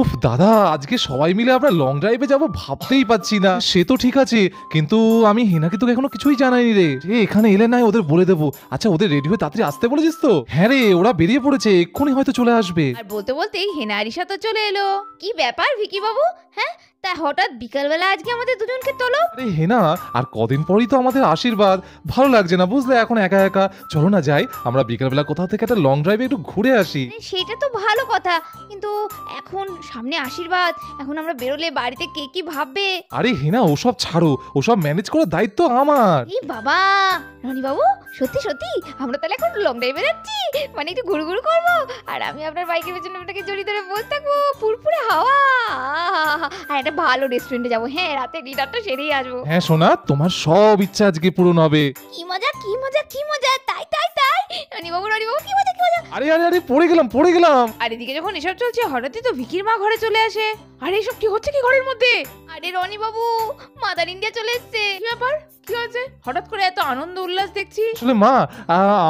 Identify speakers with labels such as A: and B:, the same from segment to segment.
A: উফ দাদা, আজকে সবাই মিলে আমরা লং ড্রাইভে যাব ভাবতেই পাচ্ছি না। সে তো ঠিক আছে, কিন্তু আমি হিনাকে তোকে এখনো কিছুই জানাইনি রে। এখানে এলে নাই ওদের বলে দেবো। আচ্ছা, ওদের রেডি হয়ে তাড়াতাড়ি আসতে বলেছিস তো? হ্যাঁ রে, ওরা বেরিয়ে পড়েছে, এক্ষুনি হয়তো চলে আসবে।
B: আর বলতে বলতেই হেনা আরিশা তো চলে এলো। কি ব্যাপার ভিকি বাবু? হ্যাঁ, তা হঠাৎ বিকালবেলা আজকে আমাদের দুজনকে তোলো?
A: আরে হেনা, আর কদিন পরেই তো আমাদের আশীর্বাদ। ভালো লাগছে না বুঝলে এখন একা একা। চলো না যাই, আমরা বিকালবেলা কোথাও থেকে একটা লং ড্রাইভে একটু ঘুরে আসি।
B: সেটা তো ভালো কথা, কিন্তু এখন সামনে আশীর্বাদ, এখন আমরা বেরোলে বাড়িতে কে কি ভাববে?
A: আরে হেনা, ওসব ছাড়ো, ওসব ম্যানেজ করার দায়িত্ব আমার।
B: এই বাবা, রনি বাবু, সত্যি সত্যি আমরা তাহলে এখন লং ড্রাইভে যাচ্ছি? মানে একটু ঘুরু ঘুরু করবো, আর আমি আপনার বাইকের পেছনে আপনাকে জড়িয়ে ধরে বসে থাকবো, ফুরফুরে হাওয়া। আর একটা ভালো রেস্টুরেন্টে যাবো, হ্যাঁ, রাতে ডিনারটা সেরেই আসবো।
A: হ্যাঁ সোনা, তোমার সব ইচ্ছা আজকে পূরণ হবে।
B: কি মজা, কি মজা, কি মজা! তাই তাই তাই, রনি বাবু, কি মজা, কি মজা!
A: আরে আরে আরে, পড়ে গেলাম পড়ে গেলাম।
B: আর এদিকে যখন এসব চলছে, হঠাৎই তো ভিকির মা ঘরে চলে আসে। আরে এসব কি হচ্ছে কি ঘরের মধ্যে? আরে রনি বাবু, মাদার ইন্ডিয়া চলে এসেছে। কি ব্যাপার, কি হয়েছে? হঠাৎ করে এত আনন্দ উল্লাস দেখছি।
A: আসলে মা,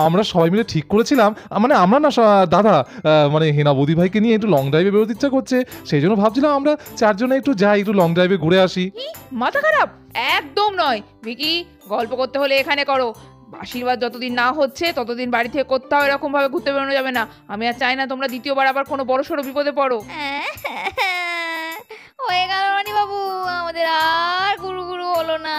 A: আমরা সবাই মিলে ঠিক করেছিলাম, মানে আমরা না দাদা, মানে হেনা বৌদি ভাইকে নিয়ে একটু লং ড্রাইভে বেরোতে ইচ্ছা করছে। সেই জন্য ভাবছিলাম আমরা চারজনে একটু যাই, একটু লং ড্রাইভে ঘুরে আসি।
B: কি মাথা খারাপ? একদম নয় ভিকি, গল্প করতে হলে এখানে করো। আশীর্বাদ যতদিন না হচ্ছে ততদিন বাড়ি থেকে কোথাও এরকম ভাবে ঘুরতে বেরোনো যাবে না। আমি আর চাই না তোমরা দ্বিতীয়বার আবার কোনো বড়সড় বিপদে পড়ো। হয়ে গেল রানী বাবু, আমাদের আর গুরু গুরু হলো না।